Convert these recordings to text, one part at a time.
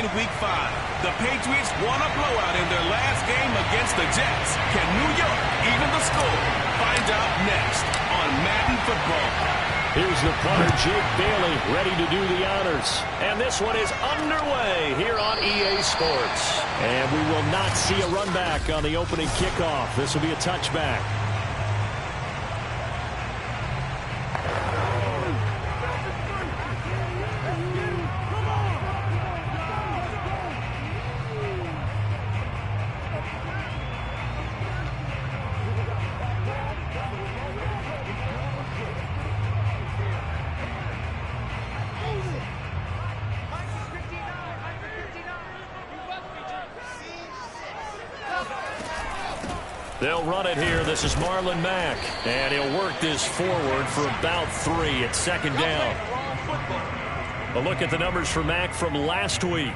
in Week 5. The Patriots won a blowout in their last game against the Jets. Can New York even the score? Find out next on Madden Football. Here's the punter, Jake Bailey, ready to do the honors. And this one is underway here on EA Sports. And we will not see a run back on the opening kickoff. This will be a touchback. They'll run it here. This is Marlon Mack. And he'll work this forward for about 3 at second down. A look at the numbers for Mack from last week.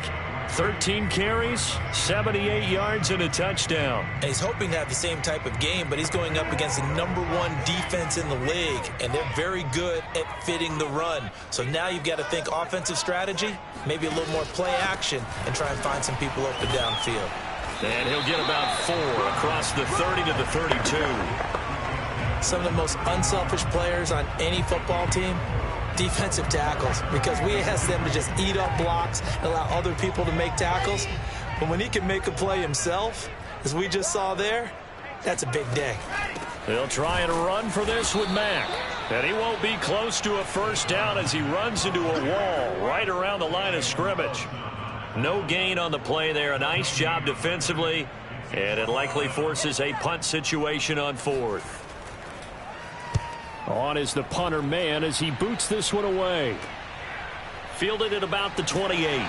13 carries, 78 yards, and a touchdown. And he's hoping to have the same type of game, but he's going up against the #1 defense in the league, and they're very good at fitting the run. So now you've got to think offensive strategy, maybe a little more play action, and try and find some people open downfield. And he'll get about 4 across the 30 to the 32. Some of the most unselfish players on any football team, defensive tackles, because we ask them to just eat up blocks and allow other people to make tackles. But when he can make a play himself, as we just saw there, that's a big day. They'll try and run for this with Mack. And he won't be close to a first down as he runs into a wall right around the line of scrimmage. No gain on the play there. A nice job defensively. And it likely forces a punt situation on 4th. On is the punter man as he boots this one away. Fielded at about the 28.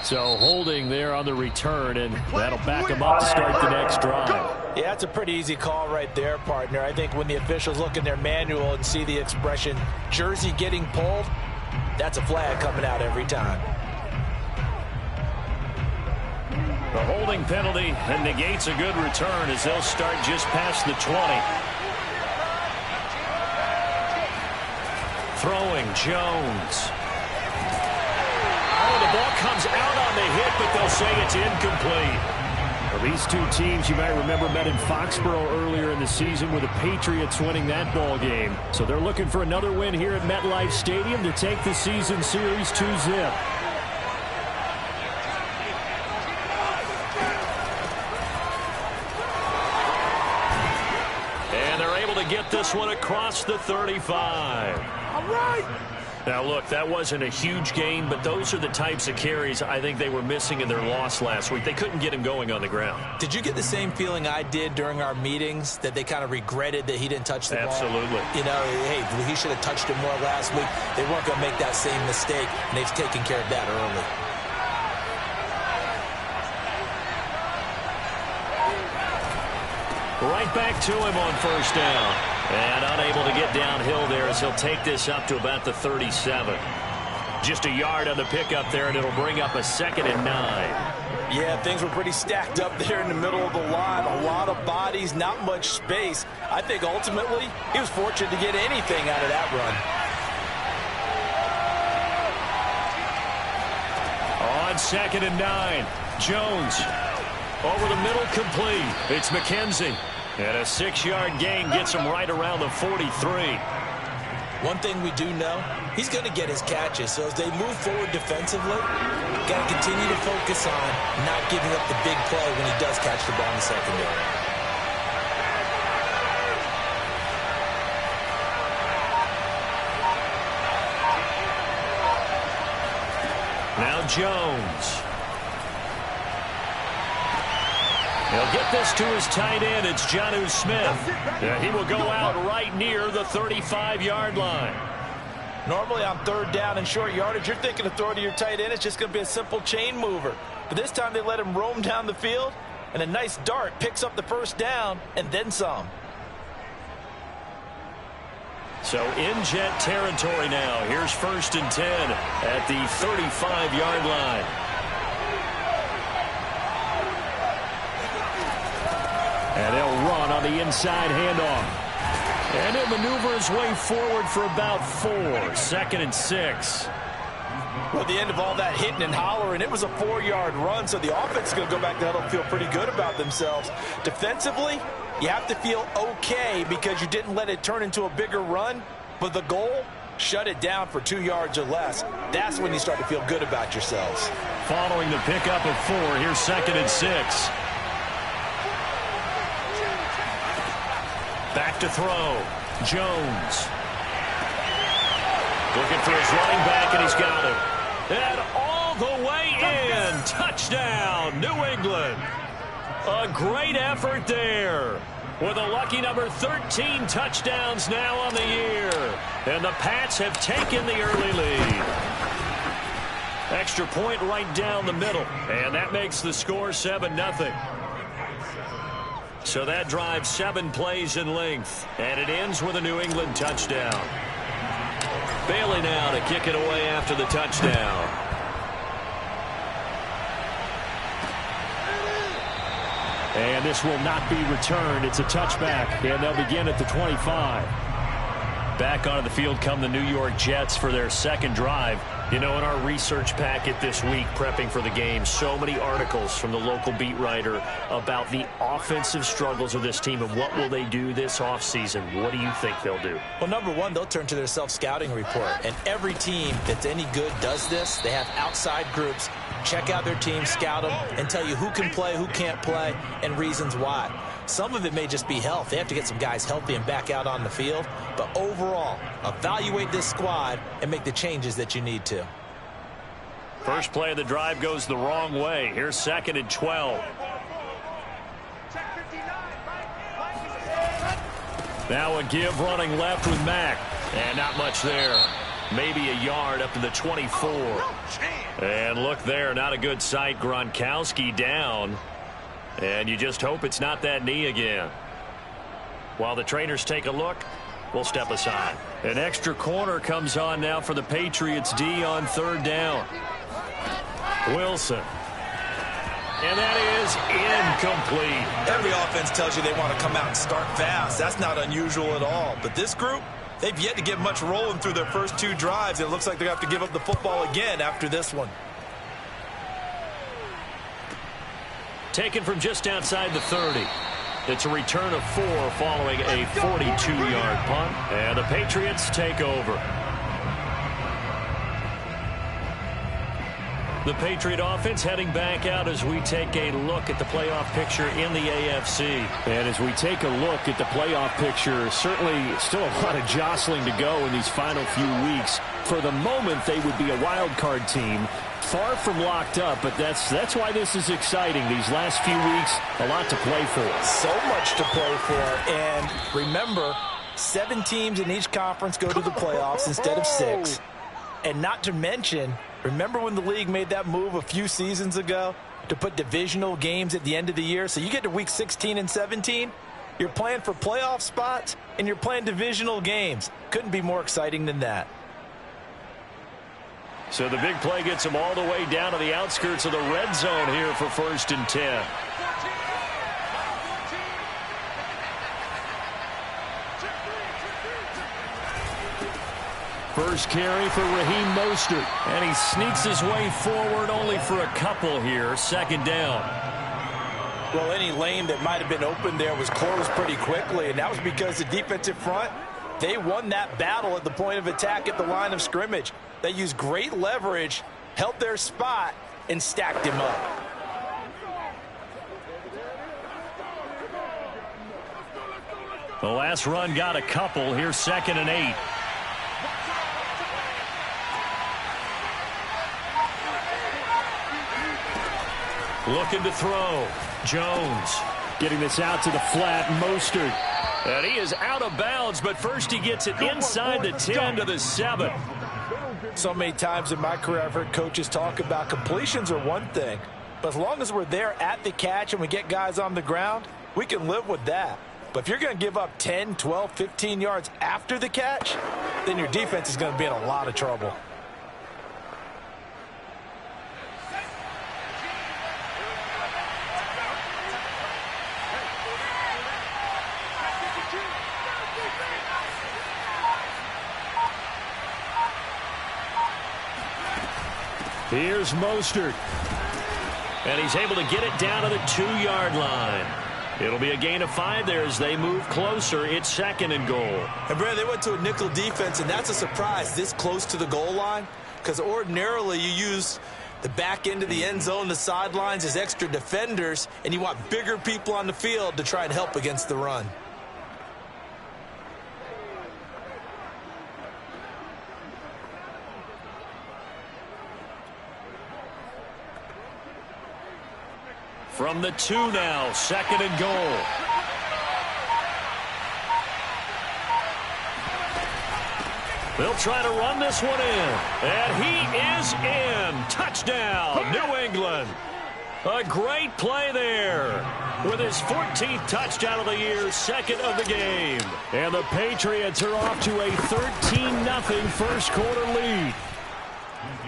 So holding there on the return, and that'll back him up to start the next drive. Yeah, that's a pretty easy call right there, partner. I think when the officials look in their manual and see the expression, jersey getting pulled, that's a flag coming out every time. The holding penalty and negates a good return as they'll start just past the 20. Throwing Jones. Oh, the ball comes out on the hit, but they'll say it's incomplete. Well, these two teams, you might remember, met in Foxborough earlier in the season with the Patriots winning that ball game. So they're looking for another win here at MetLife Stadium to take the season series 2-zip. And they're able to get this one across the 35. All right. Now, look, that wasn't a huge gain, but those are the types of carries I think they were missing in their loss last week. They couldn't get him going on the ground. Did you get the same feeling I did during our meetings, that they kind of regretted that he didn't touch the ball? Absolutely. You know, hey, he should have touched it more last week. They weren't going to make that same mistake, and they've taken care of that early. Right back to him on first down. And unable to get downhill there as he'll take this up to about the 37. Just a yard on the pickup there, and it'll bring up a 2nd and 9. Yeah, things were pretty stacked up there in the middle of the line. A lot of bodies, not much space. I think ultimately he was fortunate to get anything out of that run. On 2nd and 9, Jones over the middle, complete. It's McKenzie. And a 6-yard gain gets him right around the 43. One thing we do know, he's going to get his catches. So as they move forward defensively, got to continue to focus on not giving up the big play when he does catch the ball in the secondary. Now Jones. He'll get this to his tight end. It's Jonnu Smith. Yeah, he will go out right near the 35-yard line. Normally on 3rd down and short yardage, you're thinking of throwing to your tight end. It's just going to be a simple chain mover. But this time they let him roam down the field, and a nice dart picks up the first down and then some. So in jet territory now. Here's 1st and 10 at the 35-yard line. And they'll run on the inside handoff. And he'll maneuver his way forward for about 4. 2nd and 6. Well, at the end of all that hitting and hollering, it was a 4-yard run, so the offense is going to go back to huddle and feel pretty good about themselves. Defensively, you have to feel okay because you didn't let it turn into a bigger run, but the goal, shut it down for 2 yards or less. That's when you start to feel good about yourselves. Following the pickup of 4, here's 2nd and 6. Back to throw. Jones. Looking for his running back, and he's got him. And all the way in. Touchdown, New England. A great effort there. With a lucky number 13 touchdowns now on the year. And the Pats have taken the early lead. Extra point right down the middle. And that makes the score 7-0. So that drives 7 plays in length. And it ends with a New England touchdown. Bailey now to kick it away after the touchdown. And this will not be returned. It's a touchback, and they'll begin at the 25. Back onto the field come the New York Jets for their second drive. You know, in our research packet this week, prepping for the game, so many articles from the local beat writer about the offensive struggles of this team and what will they do this offseason. What do you think they'll do? Well, number one, they'll turn to their self-scouting report. And every team that's any good does this. They have outside groups. Check out their team, scout them, and tell you who can play, who can't play, and reasons why. Some of it may just be health. They have to get some guys healthy and back out on the field. But overall, evaluate this squad and make the changes that you need to. First play of the drive goes the wrong way. Here's 2nd and 12. Now a give running left with Mack. And not much there. Maybe a yard up to the 24. And look there, not a good sight. Gronkowski down. And you just hope it's not that knee again. While the trainers take a look, we'll step aside. An extra corner comes on now for the Patriots D on 3rd down. Wilson. And that is incomplete. Every offense tells you they want to come out and start fast. That's not unusual at all. But this group, they've yet to get much rolling through their first 2 drives. It looks like they're going to have to give up the football again after this one. Taken from just outside the 30. It's a return of 4 following a 42-yard punt. And the Patriots take over. The Patriot offense heading back out as we take a look at the playoff picture in the AFC. And as we take a look at the playoff picture, certainly still a lot of jostling to go in these final few weeks. For the moment, they would be a wild card team. Far from locked up, but that's why this is exciting. These last few weeks, a lot to play for. So much to play for. And remember, 7 teams in each conference go to the playoffs instead of 6. And not to mention, remember when the league made that move a few seasons ago to put divisional games at the end of the year? So you get to week 16 and 17, you're playing for playoff spots, and you're playing divisional games. Couldn't be more exciting than that. So the big play gets them all the way down to the outskirts of the red zone here for 1st and 10. First carry for Raheem Mostert. And he sneaks his way forward only for a couple here. 2nd down. Well, any lane that might have been open there was closed pretty quickly, and that was because the defensive front, they won that battle at the point of attack at the line of scrimmage. They used great leverage, held their spot, and stacked him up. The last run got a couple. Here's 2nd and 8. Looking to throw. Jones getting this out to the flat. Mostert. And he is out of bounds, but first he gets it inside the 10 to the 7. So many times in my career I've heard coaches talk about completions are one thing, but as long as we're there at the catch and we get guys on the ground, we can live with that. But if you're going to give up 10, 12, 15 yards after the catch, then your defense is going to be in a lot of trouble. Here's Mostert. And he's able to get it down to the 2-yard line. It'll be a gain of 5 there as they move closer. It's 2nd and goal. And, Brad, they went to a nickel defense, and that's a surprise this close to the goal line, because ordinarily you use the back end of the end zone, the sidelines as extra defenders, and you want bigger people on the field to try and help against the run. From the 2 now, 2nd and goal. They'll try to run this one in. And he is in. Touchdown, New England. A great play there. With his 14th touchdown of the year, 2nd of the game. And the Patriots are off to a 13-0 first quarter lead.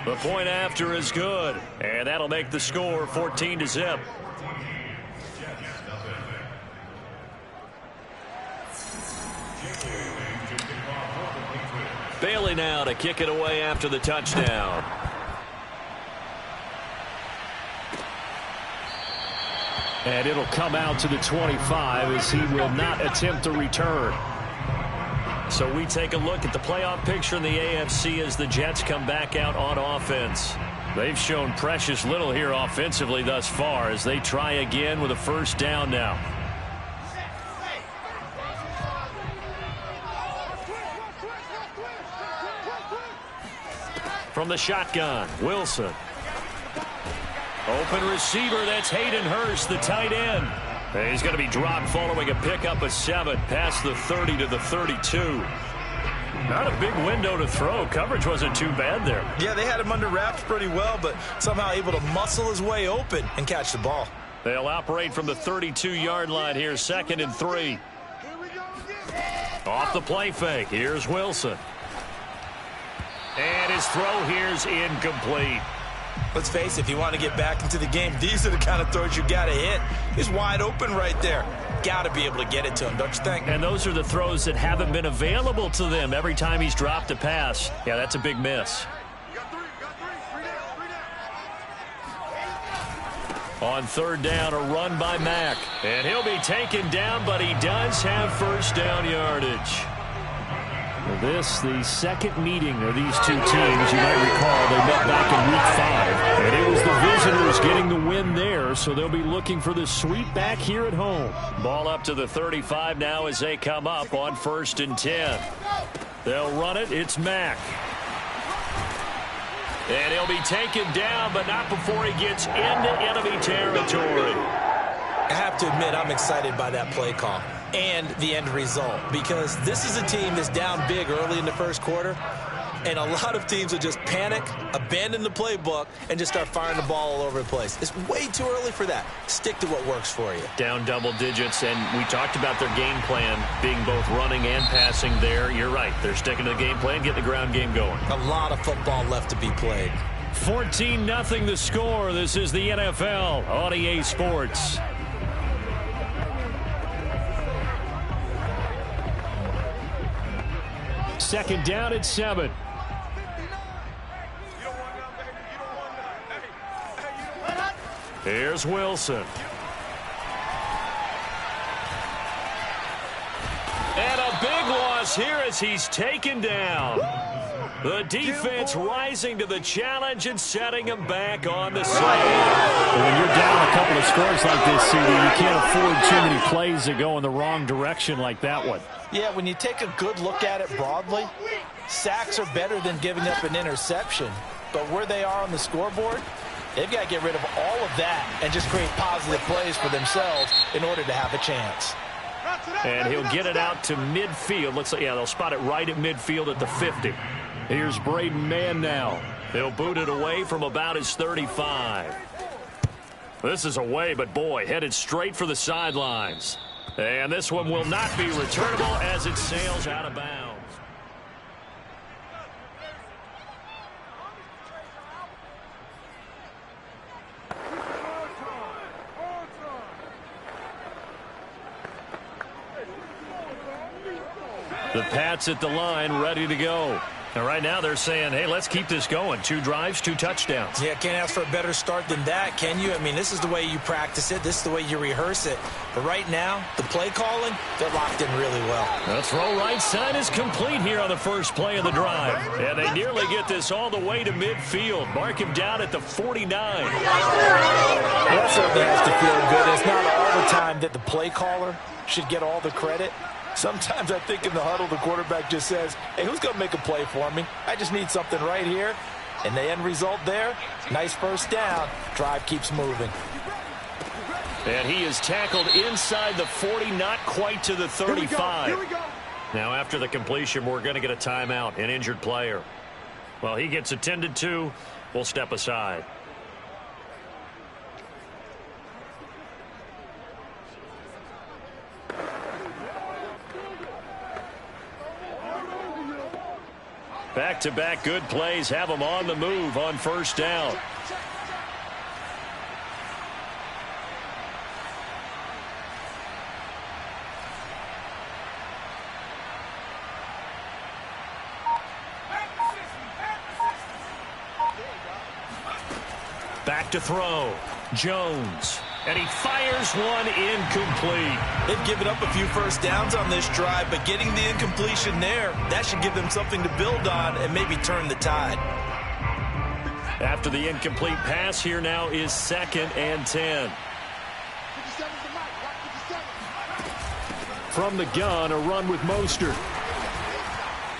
The point after is good. And that'll make the score 14-0. Bailey now to kick it away after the touchdown. And it'll come out to the 25 as he will not attempt to return. So we take a look at the playoff picture in the AFC as the Jets come back out on offense. They've shown precious little here offensively thus far as they try again with a first down now. From the shotgun, Wilson. Open receiver, that's Hayden Hurst, the tight end. And he's going to be dropped following a pickup of 7 past the 30 to the 32. Not a big window to throw. Coverage wasn't too bad there. Yeah, they had him under wraps pretty well, but somehow able to muscle his way open and catch the ball. They'll operate from the 32-yard line here, 2nd and 3. Off the play fake, here's Wilson. And his throw here's incomplete. Let's face it, if you want to get back into the game, these are the kind of throws you got to hit. He's wide open right there. Got to be able to get it to him, don't you think? And those are the throws that haven't been available to them every time he's dropped a pass. Yeah, that's a big miss. On 3rd down, a run by Mack. And he'll be taken down, but he does have first down yardage. This, the second meeting of these two teams. You might recall they met back in Week 5. And it was the visitors getting the win there, so they'll be looking for the sweep back here at home. Ball up to the 35 now as they come up on 1st and 10. They'll run it. It's Mack. And he'll be taken down, but not before he gets into enemy territory. I have to admit, I'm excited by that play call and the end result, because this is a team that's down big early in the first quarter, and a lot of teams will just panic, abandon the playbook, and just start firing the ball all over the place. It's way too early for that. Stick to what works for you. Down double digits, and we talked about their game plan being both running and passing there. You're right. They're sticking to the game plan, getting the ground game going. A lot of football left to be played. 14-0 the score. This is the NFL on EA Sports. Second down at 7. Here's Wilson. And a big loss here as he's taken down. The defense rising to the challenge and setting him back on the side. When you're down a couple of scores like this, CD, you can't afford too many plays that go in the wrong direction like that one. Yeah, when you take a good look at it broadly, sacks are better than giving up an interception. But where they are on the scoreboard, they've got to get rid of all of that and just create positive plays for themselves in order to have a chance. And he'll get it out to midfield. Looks like, yeah, they'll spot it right at midfield at the 50. Here's Braden Mann now. He'll boot it away from about his 35. This is away, but boy, headed straight for the sidelines. And this one will not be returnable as it sails out of bounds. The Pats at the line, ready to go. Now, right now they're saying, hey, let's keep this going. 2 drives, 2 touchdowns. Yeah, can't ask for a better start than that, can you? I mean, this is the way you practice it. This is the way you rehearse it. But right now, the play calling, they're locked in really well. The throw right side is complete here on the first play of the drive. And they nearly get this all the way to midfield. Mark him down at the 49. That certainly has to feel good. It's not all the time that the play caller should get all the credit. Sometimes I think in the huddle, the quarterback just says, hey, who's going to make a play for me? I just need something right here. And the end result there, nice first down. Drive keeps moving. And he is tackled inside the 40, not quite to the 35. Here we go. Now, after the completion, we're going to get a timeout, an injured player. Well, he gets attended to. We'll step aside. Back-to-back good plays have them on the move on first down. Back to throw. Jones. And he fires one incomplete. They've given up a few first downs on this drive, but getting the incompletion there, that should give them something to build on and maybe turn the tide. After the incomplete pass, here now is 2nd and 10. From the gun, a run with Mostert.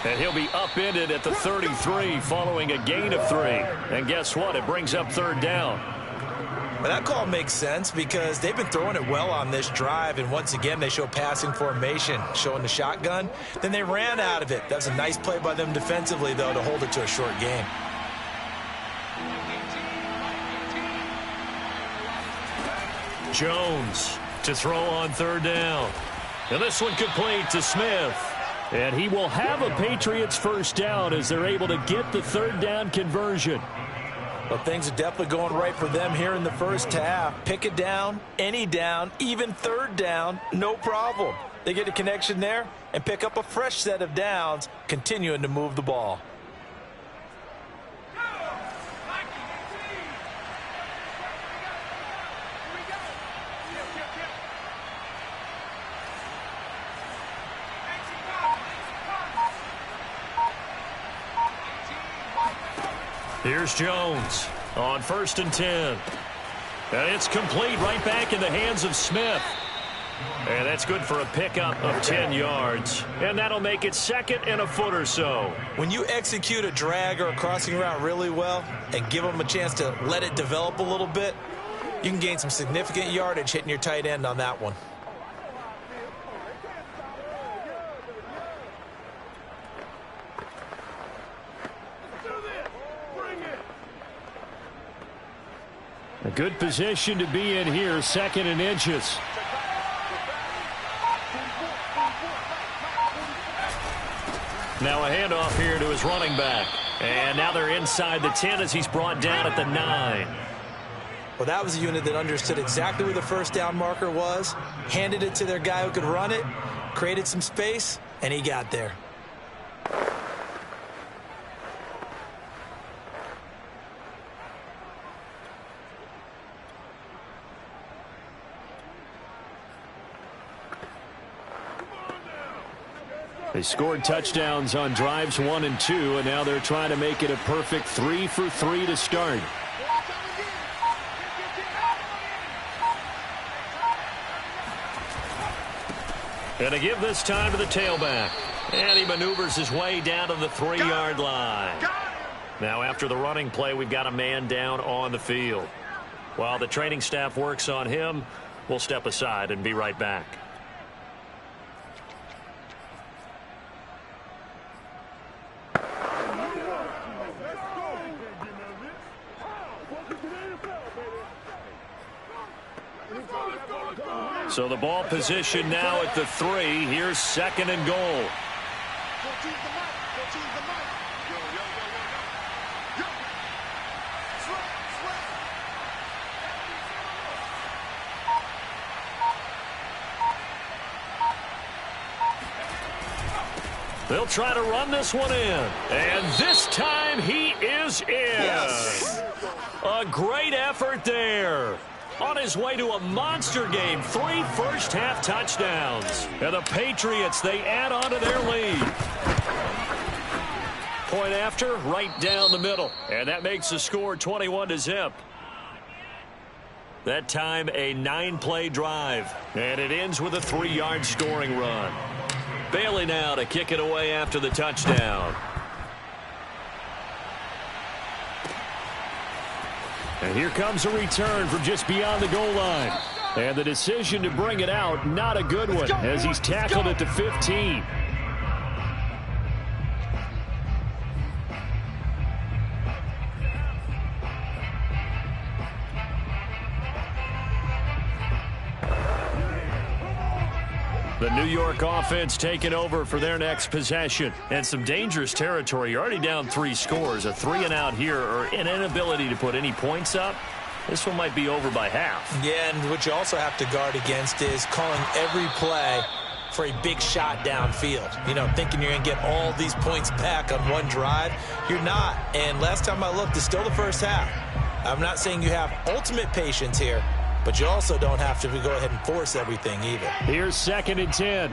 And he'll be upended at the 33 following a gain of 3. And guess what? It brings up 3rd down. But that call makes sense because they've been throwing it well on this drive, and once again they show passing formation, showing the shotgun. Then they ran out of it. That was a nice play by them defensively, though, to hold it to a short gain. Jones to throw on 3rd down. And this one complete to Smith. And he will have a Patriots first down as they're able to get the 3rd down conversion. Well, things are definitely going right for them here in the first half. Pick it down, any down, even 3rd down, no problem. They get a connection there and pick up a fresh set of downs, continuing to move the ball. Here's Jones on 1st and 10. And it's complete right back in the hands of Smith. And that's good for a pickup of 10 yards. And that'll make it 2nd and a foot or so. When you execute a drag or a crossing route really well and give them a chance to let it develop a little bit, you can gain some significant yardage hitting your tight end on that one. A good position to be in here, 2nd and inches. Now a handoff here to his running back. And now they're inside the 10 as he's brought down at the 9. Well, that was a unit that understood exactly where the first down marker was, handed it to their guy who could run it, created some space, and he got there. They scored touchdowns on drives 1 and 2, and now they're trying to make it a perfect 3 for 3 to start. And to give this time to the tailback. And he maneuvers his way down to the 3-yard line. Now after the running play, we've got a man down on the field. While the training staff works on him, we'll step aside and be right back. So the ball position now at the 3. Here's 2nd and goal. They'll try to run this one in. And this time he is in. Yes. A great effort there. On his way to a monster game, 3 first-half touchdowns. And the Patriots, they add on to their lead. Point after, right down the middle. And that makes the score 21-0. That time, a 9-play drive. And it ends with a 3-yard scoring run. Bailey now to kick it away after the touchdown. And here comes a return from just beyond the goal line. And the decision to bring it out, not a good one, as he's tackled at the 15. The New York offense taking over for their next possession. And some dangerous territory. You're already down 3 scores. A 3-and-out here, or an inability to put any points up. This one might be over by half. Yeah, and what you also have to guard against is calling every play for a big shot downfield. You know, thinking you're going to get all these points back on one drive. You're not. And last time I looked, it's still the first half. I'm not saying you have ultimate patience here, but you also don't have to go ahead and force everything either. Here's 2nd and 10.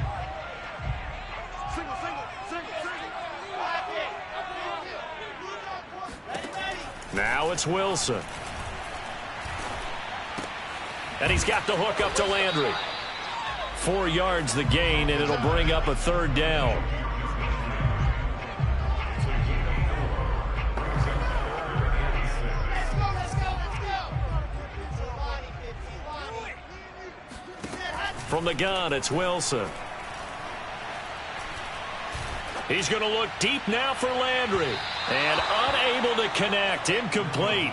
Now it's Wilson. And he's got the hook up to Landry. 4 yards the gain, and it'll bring up a 3rd down. From the gun, it's Wilson. He's going to look deep now for Landry. And unable to connect. Incomplete.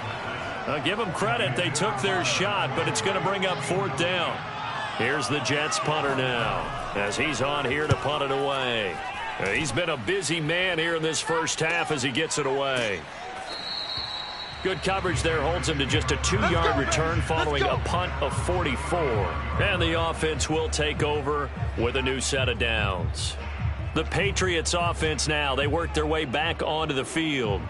I'll give them credit. They took their shot, but it's going to bring up 4th down. Here's the Jets punter now, as he's on here to punt it away. He's been a busy man here in this first half as he gets it away. Good coverage there holds him to just a 2-yard return following a punt of 44. And the offense will take over with a new set of downs. The Patriots offense now, they work their way back onto the field.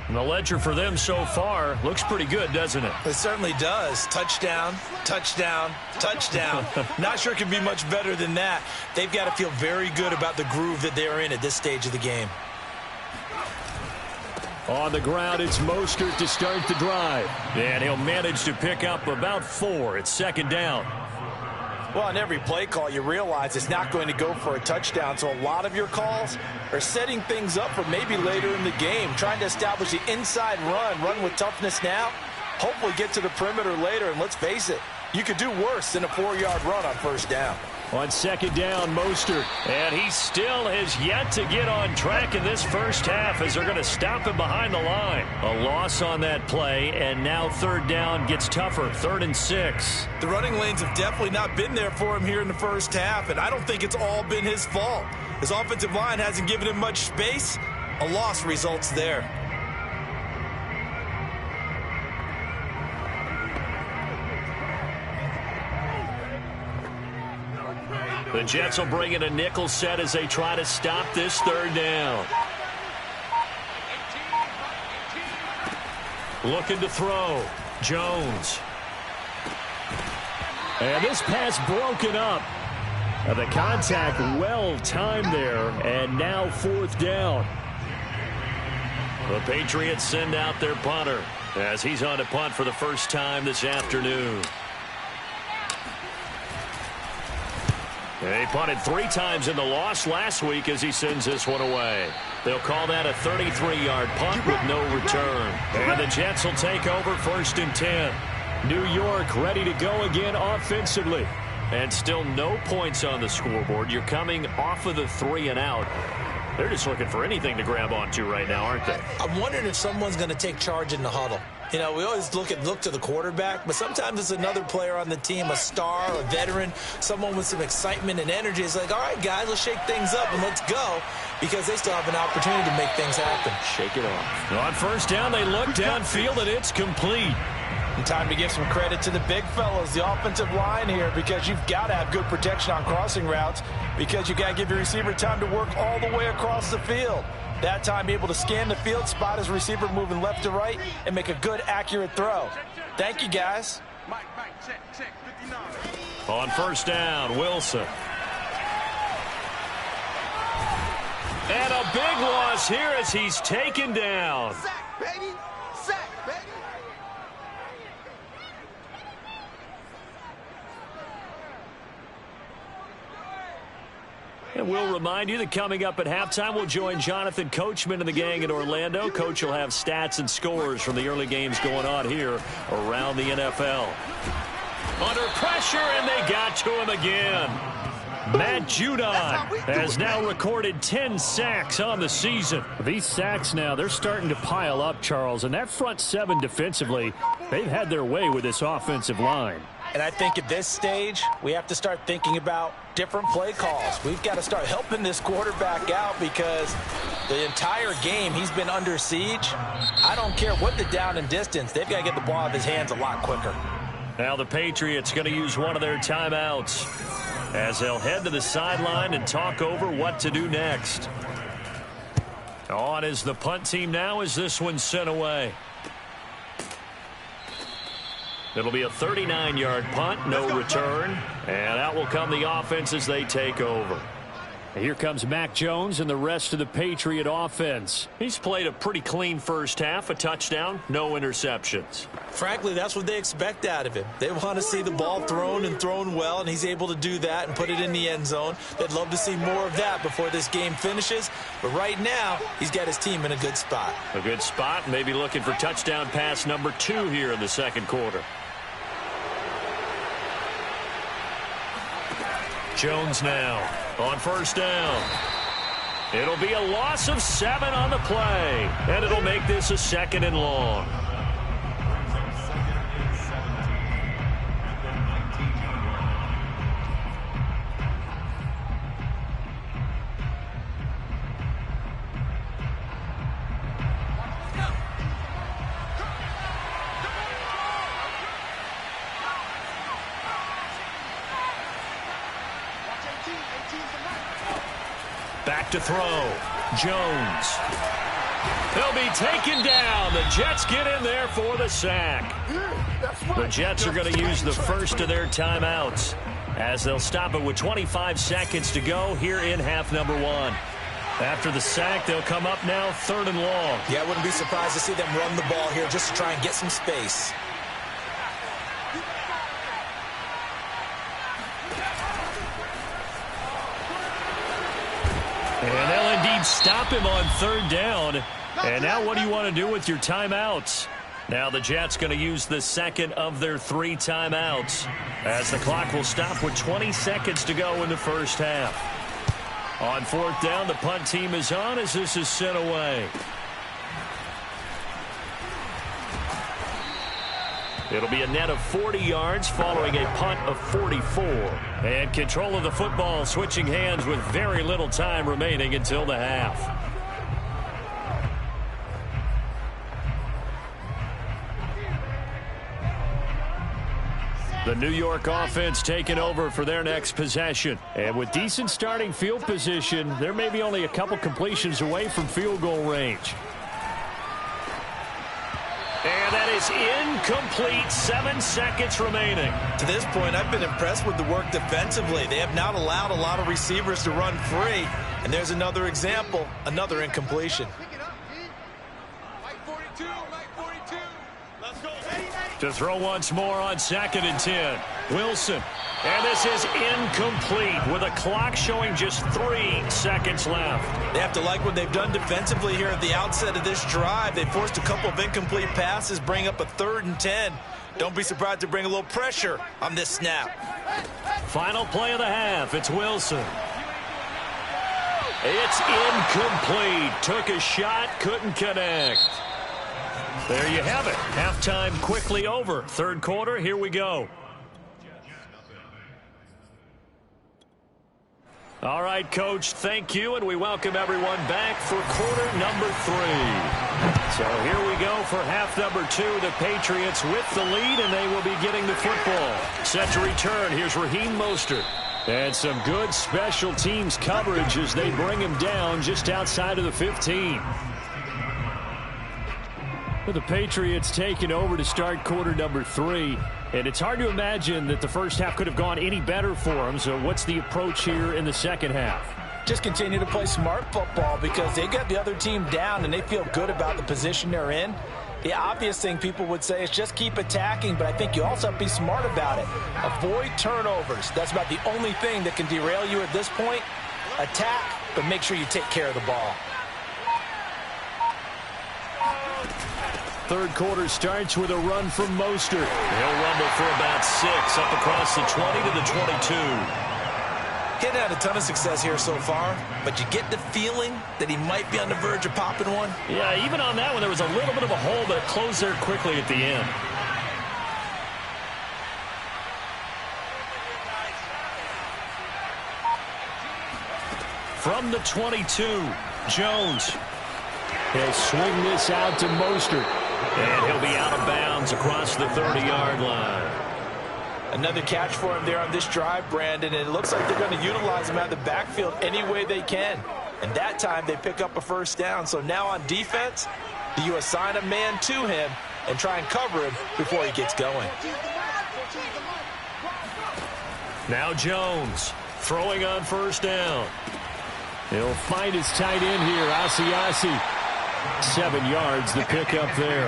And the ledger for them so far looks pretty good, doesn't it? It certainly does. Touchdown, touchdown, touchdown. Not sure it can be much better than that. They've got to feel very good about the groove that they're in at this stage of the game. On the ground, it's Mostert to start the drive. And he'll manage to pick up about 4. It's 2nd down. Well, on every play call, you realize it's not going to go for a touchdown. So a lot of your calls are setting things up for maybe later in the game, trying to establish the inside run with toughness now, hopefully get to the perimeter later. And let's face it, you could do worse than a 4-yard run on 1st down. On 2nd down, Mostert. And he still has yet to get on track in this first half as they're going to stop him behind the line. A loss on that play, and now 3rd down gets tougher. 3rd and 6. The running lanes have definitely not been there for him here in the first half, and I don't think it's all been his fault. His offensive line hasn't given him much space. A loss results there. The Jets will bring in a nickel set as they try to stop this 3rd down. Looking to throw. Jones. And this pass broken up. The contact well timed there, and now 4th down. The Patriots send out their punter as he's on to punt for the first time this afternoon. He punted 3 times in the loss last week as he sends this one away. They'll call that a 33-yard punt with no return. And the Jets will take over 1st and 10. New York ready to go again offensively. And still no points on the scoreboard. You're coming off of the 3-and-out. They're just looking for anything to grab onto right now, aren't they? I'm wondering if someone's going to take charge in the huddle. You know, we always look to the quarterback, but sometimes it's another player on the team, a star, a veteran, someone with some excitement and energy. It's like, all right, guys, let's shake things up and let's go, because they still have an opportunity to make things happen. Shake it off. On 1st down, they look downfield, and it's complete. And time to give some credit to the big fellas, the offensive line here, because you've got to have good protection on crossing routes, because you got to give your receiver time to work all the way across the field. That time, be able to scan the field, spot his receiver moving left to right, and make a good, accurate throw. Thank you, guys. On first down, Wilson. And a big loss here as he's taken down. Sack, baby. Sack, baby. And we'll remind you that coming up at halftime, we'll join Jonathan Coachman and the gang in Orlando. Coach will have stats and scores from the early games going on here around the NFL. Under pressure, and they got to him again. Matt Judon has now recorded 10 sacks on the season. These sacks now, they're starting to pile up, Charles. And that front seven defensively, they've had their way with this offensive line. And I think at this stage, we have to start thinking about different play calls. We've got to start helping this quarterback out because the entire game he's been under siege. I don't care what the down and distance. They've got to get the ball out of his hands a lot quicker. Now the Patriots going to use one of their timeouts as they'll head to the sideline and talk over what to do next. On is the punt team now as this one's sent away. It'll be a 39-yard punt, no return. And out will come the offense as they take over. Here comes Mac Jones and the rest of the Patriot offense. He's played a pretty clean first half, a touchdown, no interceptions. Frankly, that's what they expect out of him. They want to see the ball thrown and thrown well, and he's able to do that and put it in the end zone. They'd love to see more of that before this game finishes. But right now, he's got his team in a good spot. A good spot, maybe looking for touchdown pass number 2 here in the second quarter. Jones now on first down. It'll be a loss of 7 on the play, and it'll make this a 2nd and long. Back to throw. Jones. He'll be taken down. The Jets get in there for the sack. The Jets are going to use the first of their timeouts as they'll stop it with 25 seconds to go here in half number 1. After the sack, they'll come up now 3rd and long. Yeah, I wouldn't be surprised to see them run the ball here just to try and get some space. And they'll indeed stop him on 3rd down. And now what do you want to do with your timeouts? Now the Jets going to use the second of their 3 timeouts as the clock will stop with 20 seconds to go in the first half. On 4th down, the punt team is on as this is sent away. It'll be a net of 40 yards following a punt of 44. And control of the football switching hands with very little time remaining until the half. The New York offense taking over for their next possession. And with decent starting field position, they're maybe only a couple completions away from field goal range. And that is incomplete. 7 seconds remaining. To this point, I've been impressed with the work defensively. They have not allowed a lot of receivers to run free. And there's another example, another incompletion. To throw once more on 2nd and 10. Wilson. And this is incomplete with a clock showing just 3 seconds left. They have to like what they've done defensively here at the outset of this drive. They forced a couple of incomplete passes, bring up a 3rd and 10. Don't be surprised to bring a little pressure on this snap. Final play of the half. It's Wilson. It's incomplete. Took a shot, couldn't connect. There you have it. Halftime quickly over. 3rd quarter, here we go. All right, Coach, thank you, and we welcome everyone back for quarter number 3. So here we go for half number 2. The Patriots with the lead, and they will be getting the football. Set to return. Here's Raheem Mostert. And some good special teams coverage as they bring him down just outside of the 15. Well, the Patriots taking over to start quarter number 3. And it's hard to imagine that the first half could have gone any better for them. So what's the approach here in the second half? Just continue to play smart football because they got the other team down and they feel good about the position they're in. The obvious thing people would say is just keep attacking, but I think you also have to be smart about it. Avoid turnovers. That's about the only thing that can derail you at this point. Attack, but make sure you take care of the ball. Third quarter starts with a run from Mostert. He'll rumble for about 6 up across the 20 to the 22. He hadn't had a ton of success here so far, but you get the feeling that he might be on the verge of popping one. Yeah, even on that one, there was a little bit of a hole, but it closed there quickly at the end. From the 22, Jones. He'll swing this out to Mostert. And he'll be out of bounds across the 30-yard line. Another catch for him there on this drive, Brandon, and it looks like they're going to utilize him out of the backfield any way they can. And that time they pick up a first down. So now on defense, do you assign a man to him and try and cover him before he gets going? Now Jones throwing on first down. He'll find his tight end here, Asiasi. 7 yards the pickup there.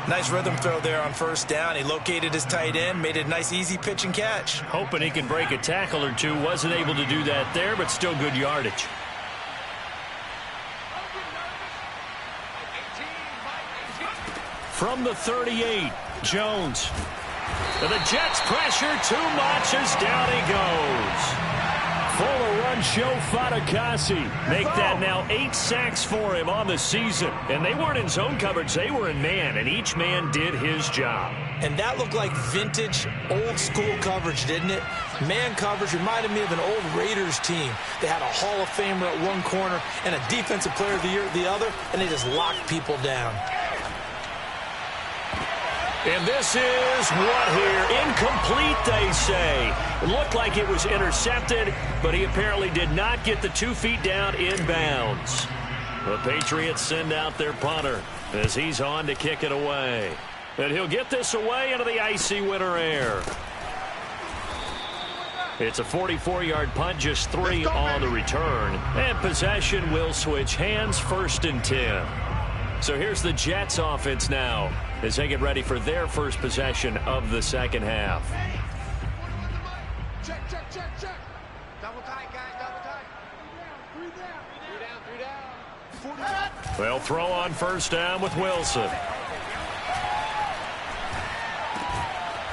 Nice rhythm throw there on first down. He located his tight end, made it a nice easy pitch and catch. Hoping he can break a tackle or two. Wasn't able to do that there, but still good yardage. From the 38, Jones. And the Jets pressure too much as down he goes. Full of run show, Fatukasi. Make that now 8 sacks for him on the season. And they weren't in zone coverage, they were in man, and each man did his job. And that looked like vintage, old-school coverage, didn't it? Man coverage reminded me of an old Raiders team. They had a Hall of Famer at one corner and a Defensive Player of the Year at the other, and they just locked people down. And this is what here? Incomplete, they say. It looked like it was intercepted, but he apparently did not get the 2 feet down in bounds. The Patriots send out their punter as he's on to kick it away. And he'll get this away into the icy winter air. It's a 44-yard punt, just 3 on the return. And possession will switch hands, 1st and 10. So here's the Jets offense now as they get ready for their first possession of the second half. Check. Double tight, guys, double tight. 3 down. They'll throw on first down with Wilson.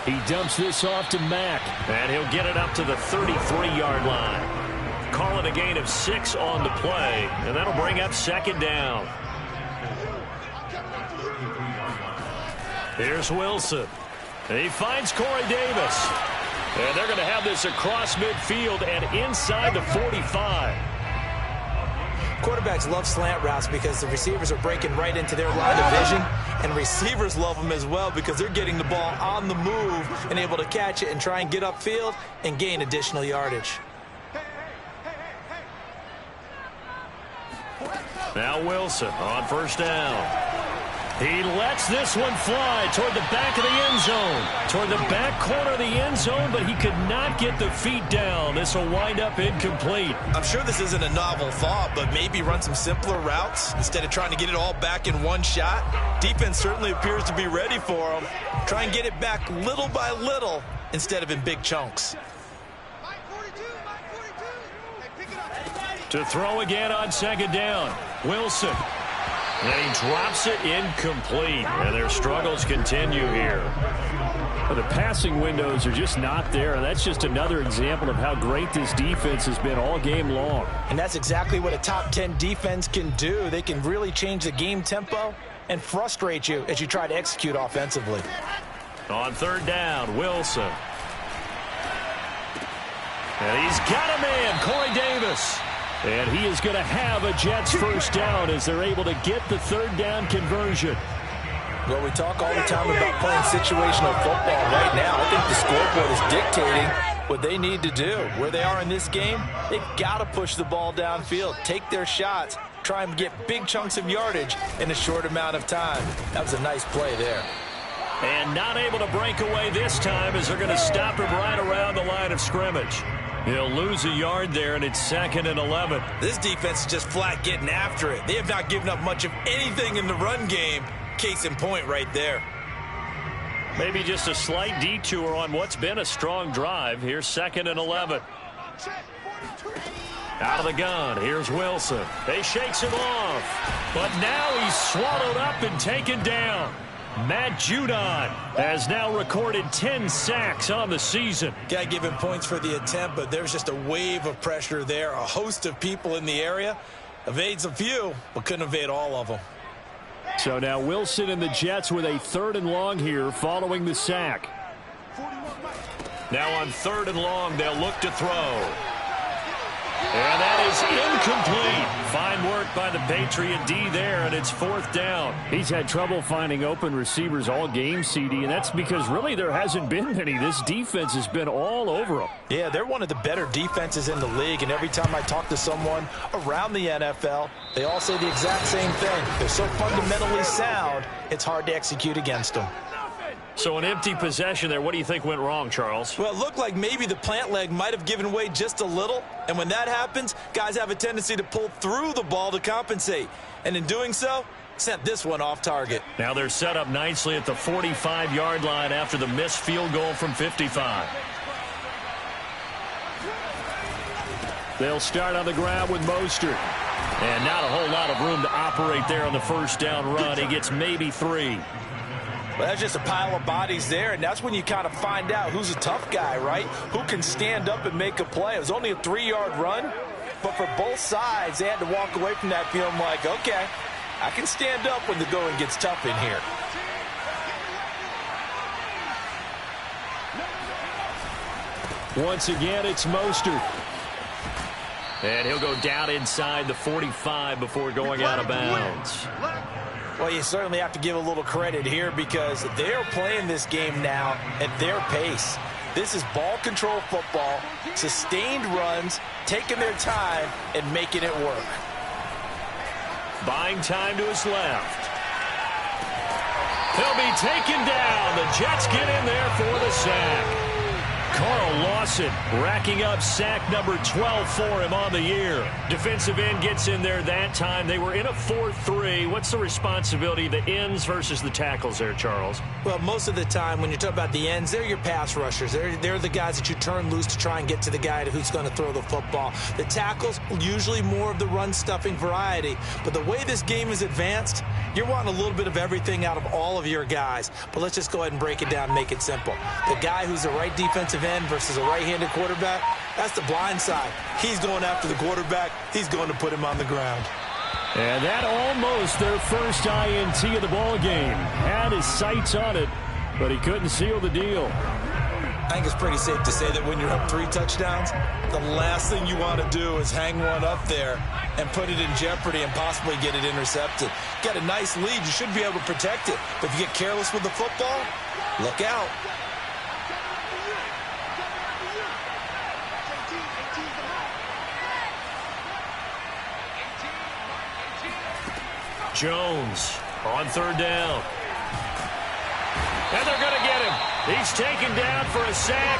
He dumps this off to Mack. And he'll get it up to the 33-yard line. Call it a gain of 6 on the play, and that'll bring up second down. Here's Wilson. He finds Corey Davis. And they're going to have this across midfield and inside the 45. Quarterbacks love slant routes because the receivers are breaking right into their line of vision. And receivers love them as well because they're getting the ball on the move and able to catch it and try and get upfield and gain additional yardage. Now Wilson on first down. He lets this one fly toward the back of the end zone. Toward the back corner of the end zone, but he could not get the feet down. This will wind up incomplete. I'm sure this isn't a novel thought, but maybe run some simpler routes instead of trying to get it all back in one shot. Defense certainly appears to be ready for him. Try and get it back little by little instead of in big chunks. To throw again on second down. Wilson. And he drops it incomplete. And their struggles continue here. Well, the passing windows are just not there. And that's just another example of how great this defense has been all game long. And that's exactly what a top 10 defense can do. They can really change the game tempo and frustrate you as you try to execute offensively. On third down, Wilson. And he's got a man, Corey Davis. And he is going to have a Jets first down as they're able to get the third down conversion. Well, we talk all the time about playing situational football. Right now, I think the scoreboard is dictating what they need to do. Where they are in this game, they've got to push the ball downfield, take their shots, try and get big chunks of yardage in a short amount of time. That was a nice play there. And not able to break away this time as they're going to stop him right around the line of scrimmage. He'll lose a yard there, and it's 2nd and 11. This defense is just flat getting after it. They have not given up much of anything in the run game. Case in point right there. Maybe just a slight detour on what's been a strong drive. Here's 2nd and 11. Out of the gun, here's Wilson. They shakes him off, but now he's swallowed up and taken down. Matt Judon has now recorded 10 sacks on the season. Got to give him points for the attempt, but there's just a wave of pressure there. A host of people in the area. Evades a few, but couldn't evade all of them. So now Wilson and the Jets with a 3rd and long here following the sack. Now on 3rd and long, they'll look to throw. And that is incomplete. Fine work by the Patriot D there, and it's 4th down. He's had trouble finding open receivers all game, CD, and that's because really there hasn't been many. This defense has been all over them. Yeah, they're one of the better defenses in the league, and every time I talk to someone around the NFL, they all say the exact same thing. They're so fundamentally sound, it's hard to execute against them. So an empty possession there. What do you think went wrong, Charles? Well, it looked like maybe the plant leg might have given way just a little. And when that happens, guys have a tendency to pull through the ball to compensate. And in doing so, sent this one off target. Now they're set up nicely at the 45-yard line after the missed field goal from 55. They'll start on the ground with Mostert. And not a whole lot of room to operate there on the first down run. He gets maybe 3. Well, that's just a pile of bodies there, and that's when you kind of find out who's a tough guy, right? Who can stand up and make a play. It was only a 3-yard run, but for both sides, they had to walk away from that feeling like, okay, I can stand up when the going gets tough in here. Once again, it's Mostert. And he'll go down inside the 45 before going out of bounds. Well, you certainly have to give a little credit here because they're playing this game now at their pace. This is ball control football, sustained runs, taking their time and making it work. Buying time to his left. He'll be taken down. The Jets get in there for the sack. Carl Lawson racking up sack number 12 for him on the year. Defensive end gets in there that time. They were in a 4-3. What's the responsibility of the ends versus the tackles there, Charles? Well, most of the time when you talk about the ends, they're your pass rushers. They're the guys that you turn loose to try and get to the guy who's going to throw the football. The tackles, usually more of the run-stuffing variety. But the way this game is advanced, you're wanting a little bit of everything out of all of your guys. But let's just go ahead and break it down and make it simple. The guy who's the right defensive end versus a right-handed quarterback, that's the blind side. He's going after the quarterback. He's going to put him on the ground. And that almost their first INT of the ball game. Had his sights on it, but he couldn't seal the deal. I think it's pretty safe to say that when you're up 3 touchdowns, the last thing you want to do is hang one up there and put it in jeopardy and possibly get it intercepted. Got a nice lead. You should be able to protect it. But if you get careless with the football, look out. Jones on 3rd down. And they're going to get him. He's taken down for a sack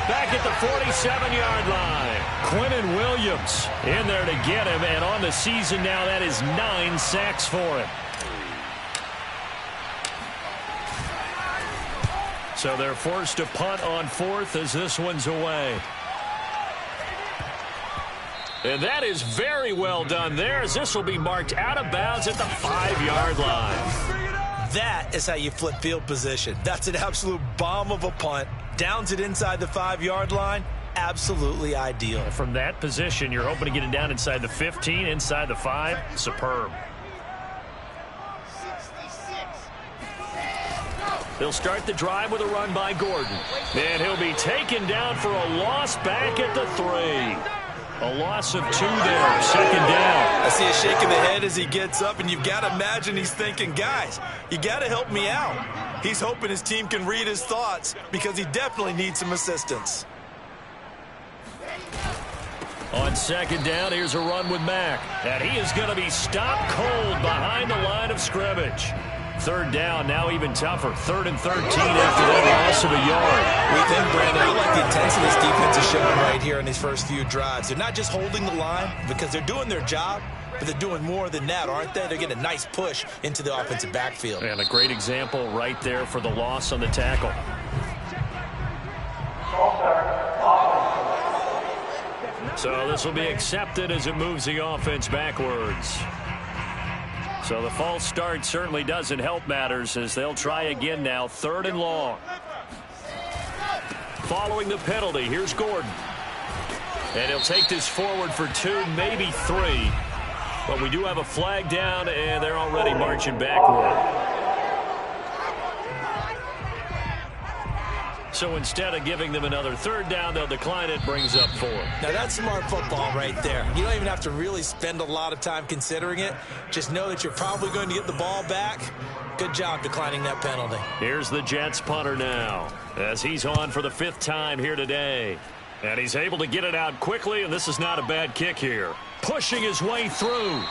back at the 47-yard line. Quinnen Williams in there to get him, and on the season now, that is 9 sacks for him. So they're forced to punt on 4th as this one's away. And that is very well done there, as this will be marked out of bounds at the 5-yard line. That is how you flip field position. That's an absolute bomb of a punt. Downs it inside the 5-yard line. Absolutely ideal. From that position, you're hoping to get it down inside the 15, inside the 5. Superb. They'll start the drive with a run by Gordon. And he'll be taken down for a loss back at the 3. A loss of 2 there, 2nd down. I see a shake of the head as he gets up, and you've got to imagine he's thinking, guys, you got to help me out. He's hoping his team can read his thoughts because he definitely needs some assistance. On 2nd down, here's a run with Mack. And he is going to be stopped cold behind the line of scrimmage. 3rd down, now even tougher. 3rd and 13 after that loss of a yard. We think, Brandon, I like the intensity this defense is showing right here in these first few drives. They're not just holding the line because they're doing their job, but they're doing more than that, aren't they? They're getting a nice push into the offensive backfield. And a great example right there for the loss on the tackle. So this will be accepted as it moves the offense backwards. So the false start certainly doesn't help matters as they'll try again now, 3rd and long. Following the penalty, here's Gordon. And he'll take this forward for 2, maybe 3. But we do have a flag down, and they're already marching backward. So instead of giving them another 3rd down, they'll decline it, brings up 4. Now that's smart football right there. You don't even have to really spend a lot of time considering it. Just know that you're probably going to get the ball back. Good job declining that penalty. Here's the Jets punter now as he's on for the 5th time here today. And he's able to get it out quickly, and this is not a bad kick here. Pushing his way through.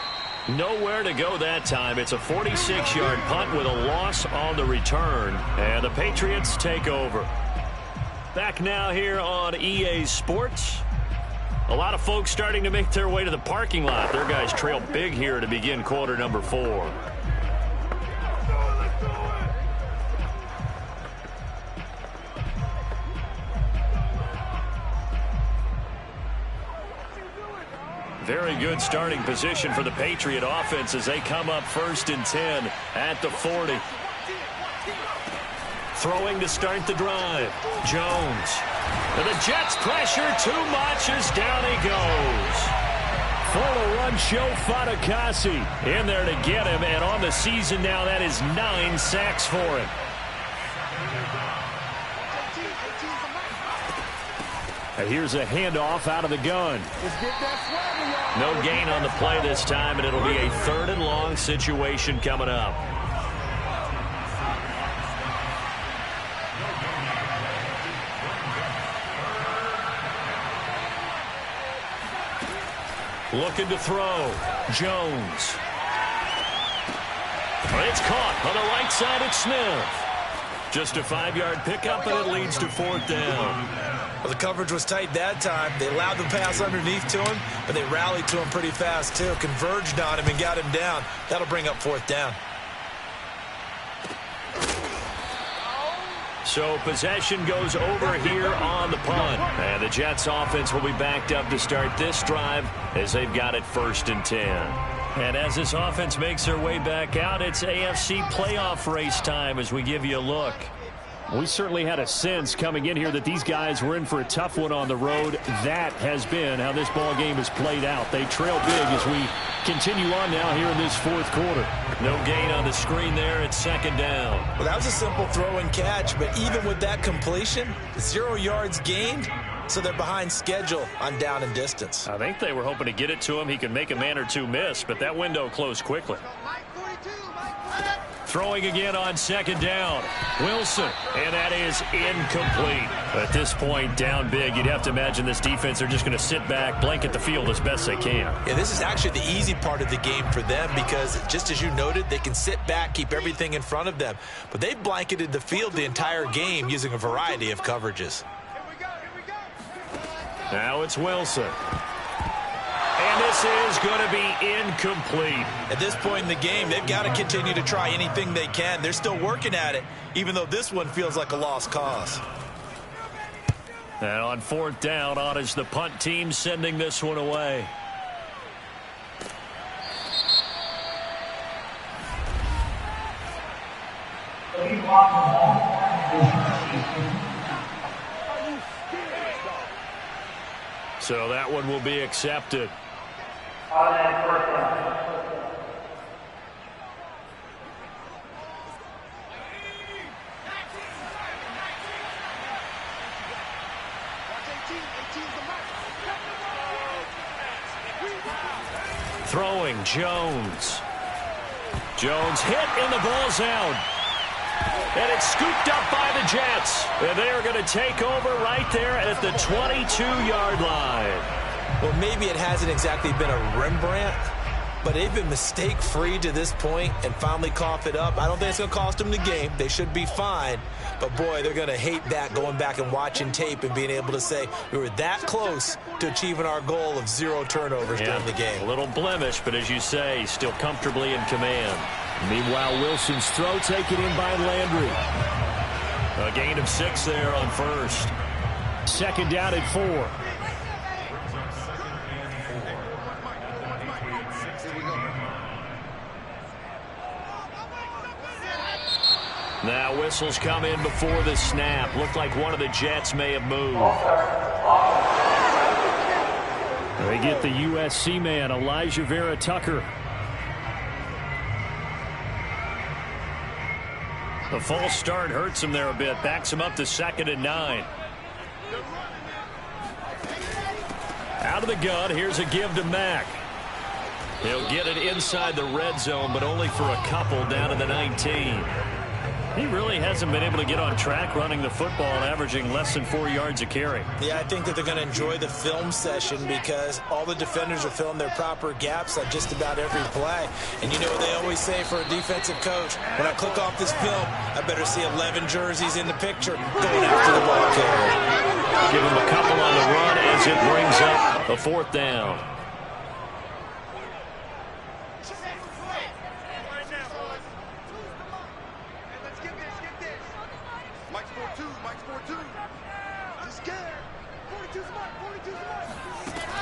Nowhere to go that time. It's a 46-yard punt with a loss on the return. And the Patriots take over. Back now here on EA Sports. A lot of folks starting to make their way to the parking lot. Their guys trail big here to begin quarter number 4. Very good starting position for the Patriot offense as they come up 1st and 10 at the 40. Throwing to start the drive. Jones. And the Jets pressure too much as down he goes. For the run, show Fatukasi in there to get him. And on the season now, that is 9 sacks for him. And here's a handoff out of the gun. No gain on the play this time, and it'll be a 3rd and long situation coming up. Looking to throw. Jones. It's caught on the right side at Smith. Just a 5-yard pickup, and it leads to 4th down. Well, the coverage was tight that time. They allowed the pass underneath to him, but they rallied to him pretty fast, too. Converged on him and got him down. That'll bring up 4th down. So possession goes over here on the punt. And the Jets offense will be backed up to start this drive as they've got it 1st and 10. And as this offense makes their way back out, it's AFC playoff race time as we give you a look. We certainly had a sense coming in here that these guys were in for a tough one on the road. That has been how this ball game has played out. They trail big as we continue on now here in this 4th quarter. No gain on the screen there. It's 2nd down. Well, that was a simple throw and catch, but even with that completion, 0 yards gained, so they're behind schedule on down and distance. I think they were hoping to get it to him. He could make a man or two miss, but that window closed quickly. Throwing again on 2nd down. Wilson, and that is incomplete. At this point, down big, you'd have to imagine this defense, they're just going to sit back, blanket the field as best they can. Yeah, this is actually the easy part of the game for them because, just as you noted, they can sit back, keep everything in front of them. But they've blanketed the field the entire game using a variety of coverages. Now it's Wilson. And this is going to be incomplete. At this point in the game, they've got to continue to try anything they can. They're still working at it, even though this one feels like a lost cause. And on 4th down, on is the punt team sending this one away. So that one will be accepted. Throwing Jones. Jones hit and the ball's out. And it's scooped up by the Jets. And they are going to take over right there at the 22-yard line. Well, maybe it hasn't exactly been a Rembrandt, but they've been mistake-free to this point and finally cough it up. I don't think it's going to cost them the game. They should be fine. But, boy, they're going to hate that, going back and watching tape and being able to say we were that close to achieving our goal of 0 turnovers during the game. A little blemish, but as you say, still comfortably in command. Meanwhile, Wilson's throw taken in by Landry. A gain of 6 there on first. Second down at 4. Now whistles come in before the snap. Looked like one of the Jets may have moved. They get the USC man, Elijah Vera Tucker. The false start hurts him there a bit. Backs him up to 2nd and 9. Out of the gun. Here's a give to Mack. He'll get it inside the red zone, but only for a couple down to the 19. He really hasn't been able to get on track running the football and averaging less than 4 yards a carry. Yeah, I think that they're going to enjoy the film session because all the defenders will film their proper gaps on just about every play. And you know what they always say for a defensive coach? When I click off this film, I better see 11 jerseys in the picture going after the ball carrier. Give him a couple on the run as it brings up a 4th down.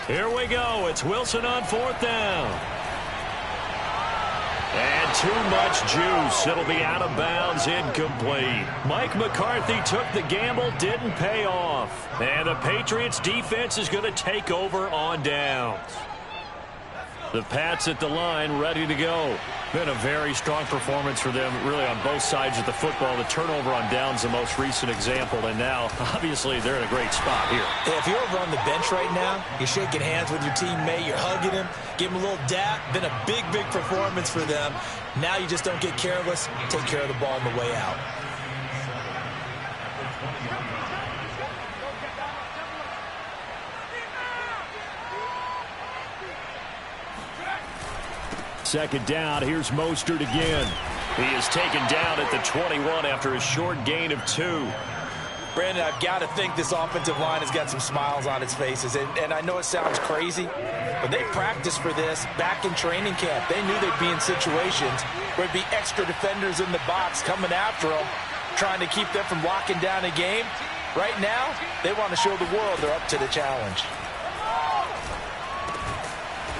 Here we go. It's Wilson on 4th down. And too much juice. It'll be out of bounds, incomplete. Mike McCarthy took the gamble, didn't pay off. And the Patriots defense is going to take over on downs. The Pats at the line, ready to go. Been a very strong performance for them, really, on both sides of the football. The turnover on downs, the most recent example, and now, obviously, they're in a great spot here. Yeah, if you're over on the bench right now, you're shaking hands with your teammate, you're hugging him, give him a little dap. Been a big, big performance for them. Now you just don't get careless. Take care of the ball on the way out. Second down, here's Mostert again. He is taken down at the 21 after a short gain of 2. Brandon, I've got to think this offensive line has got some smiles on its faces. And I know it sounds crazy, but they practiced for this back in training camp. They knew they'd be in situations where there'd be extra defenders in the box coming after them, trying to keep them from locking down a game. Right now, they want to show the world they're up to the challenge.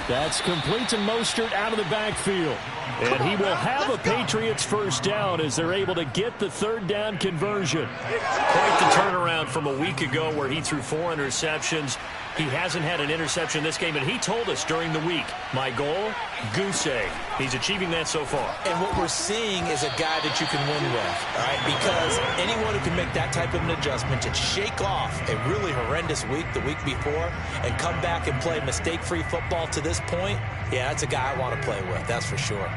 That's complete to Mostert out of the backfield. And he will have a Patriots first down as they're able to get the 3rd down conversion. Quite the turnaround from a week ago where he threw 4 interceptions. He hasn't had an interception this game, and he told us during the week, my goal, goose egg. He's achieving that so far. And what we're seeing is a guy that you can win with, all right? Because anyone who can make that type of an adjustment to shake off a really horrendous week the week before and come back and play mistake-free football to this point, yeah, that's a guy I want to play with, that's for sure.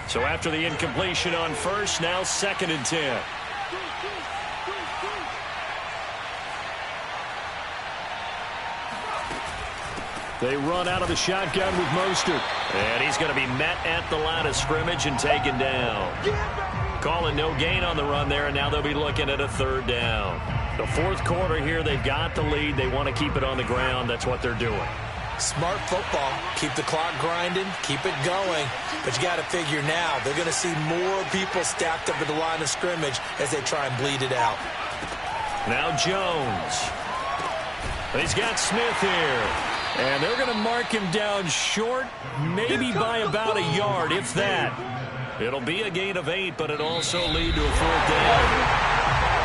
So after the incompletion on first, now 2nd and 10. They run out of the shotgun with Mostert. And he's going to be met at the line of scrimmage and taken down. Calling no gain on the run there, and now they'll be looking at a 3rd down. The 4th quarter here, they've got the lead. They want to keep it on the ground. That's what they're doing. Smart football. Keep the clock grinding. Keep it going. But you got to figure now, they're going to see more people stacked up at the line of scrimmage as they try and bleed it out. Now Jones. He's got Smith here. And they're going to mark him down short, maybe by about a yard, if that. It'll be a gain of 8, but it'll also lead to a 4th down.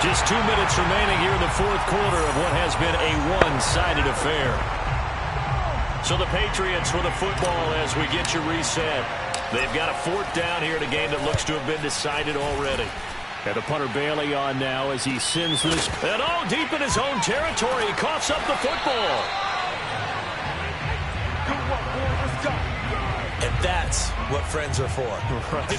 Just 2 minutes remaining here in the 4th quarter of what has been a one-sided affair. So the Patriots with a football as we get you reset. They've got a 4th down here in a game that looks to have been decided already. And the punter Bailey on now as he sends this. And deep in his own territory, he coughs up the football. That's what friends are for. Right.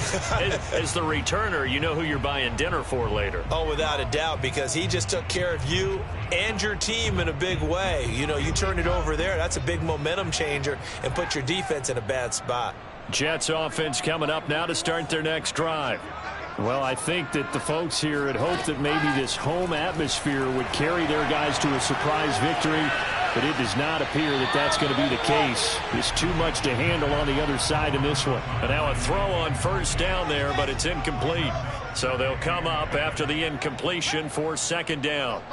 As the returner, you know who you're buying dinner for later. Oh, without a doubt, because he just took care of you and your team in a big way. You know, you turn it over there, that's a big momentum changer and put your defense in a bad spot. Jets offense coming up now to start their next drive. Well, I think that the folks here had hoped that maybe this home atmosphere would carry their guys to a surprise victory, but it does not appear that that's going to be the case. There's too much to handle on the other side in this one. And now a throw on first down there, but it's incomplete. So they'll come up after the incompletion for second down.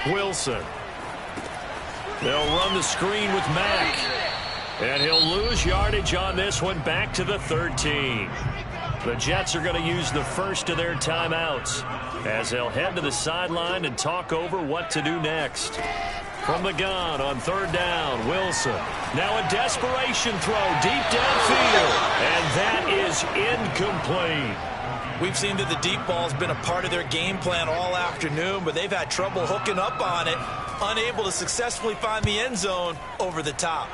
Wilson. They'll run the screen with Mack. And he'll lose yardage on this one, back to the 13. The Jets are going to use the first of their timeouts as they'll head to the sideline and talk over what to do next. From the gun on third down, Wilson. Now a desperation throw deep downfield, and that is incomplete. We've seen that the deep ball's been a part of their game plan all afternoon, but they've had trouble hooking up on it, unable to successfully find the end zone over the top.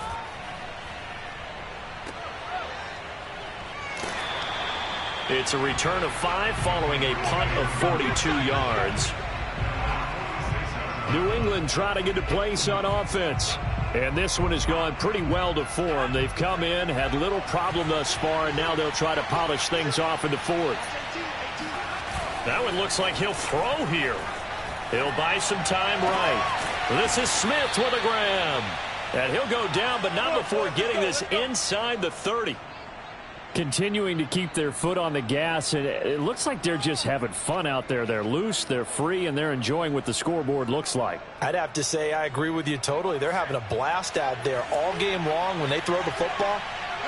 It's a return of 5 following a punt of 42 yards. New England trying to get a place on offense. And this one has gone pretty well to form. They've come in, had little problem thus far, and now they'll try to polish things off in the fourth. That one looks like he'll throw here. He'll buy some time right. This is Smith with a grab. And he'll go down, but not before getting this inside the 30. Continuing to keep their foot on the gas, and it looks like they're just having fun out there. They're loose, they're free, and they're enjoying what the scoreboard looks like. I'd have to say I agree with you totally. They're having a blast out there all game long. When they throw the football,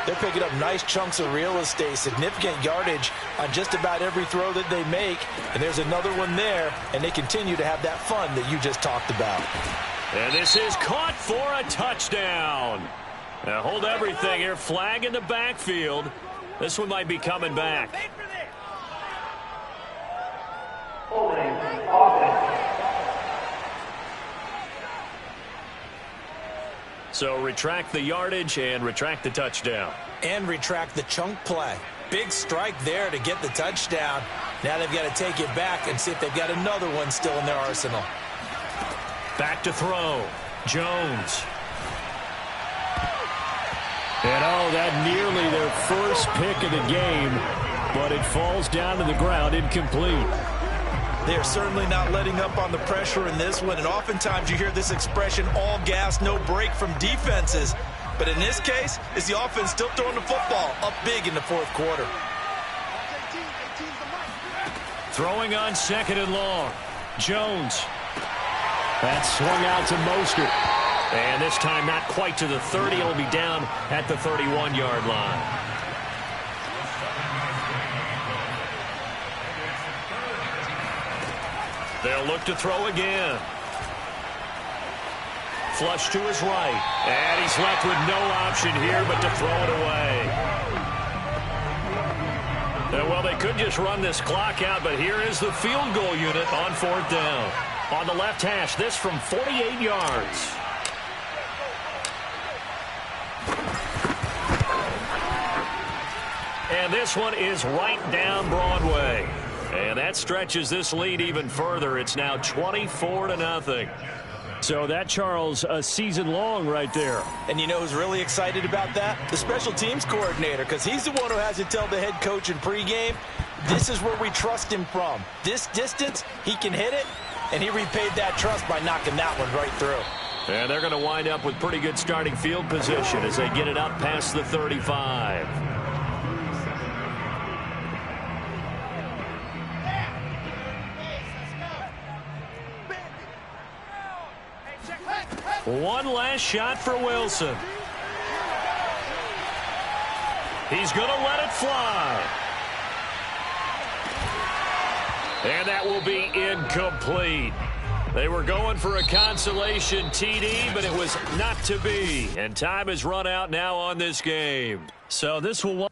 they're picking up nice chunks of real estate, significant yardage on just about every throw that they make. And there's another one there, and they continue to have that fun that you just talked about. And this is caught for a touchdown. Now hold everything here. Flag in the backfield. This one might be coming back. So retract the yardage and retract the touchdown. And retract the chunk play. Big strike there to get the touchdown. Now they've got to take it back and see if they've got another one still in their arsenal. Back to throw. Jones. And that nearly their first pick of the game, but it falls down to the ground incomplete. They are certainly not letting up on the pressure in this one, and oftentimes you hear this expression, all gas, no break from defenses. But in this case, is the offense still throwing the football up big in the fourth quarter. Throwing on second and long. Jones. That swung out to Mostert. And this time not quite to the 30. It'll be down at the 31-yard line. They'll look to throw again. Flush to his right. And he's left with no option here but to throw it away. Well, they could just run this clock out, but here is the field goal unit on fourth down. On the left hash, this from 48 yards. And this one is right down Broadway. And that stretches this lead even further. It's now 24-0. So that, Charles, a season long right there. And you know who's really excited about that? The special teams coordinator, because he's the one who has to tell the head coach in pregame, this is where we trust him from. This distance, he can hit it, and he repaid that trust by knocking that one right through. And they're going to wind up with pretty good starting field position as they get it up past the 35. One last shot for Wilson. He's going to let it fly. And that will be incomplete. They were going for a consolation TD, but it was not to be. And time has run out now on this game. So this will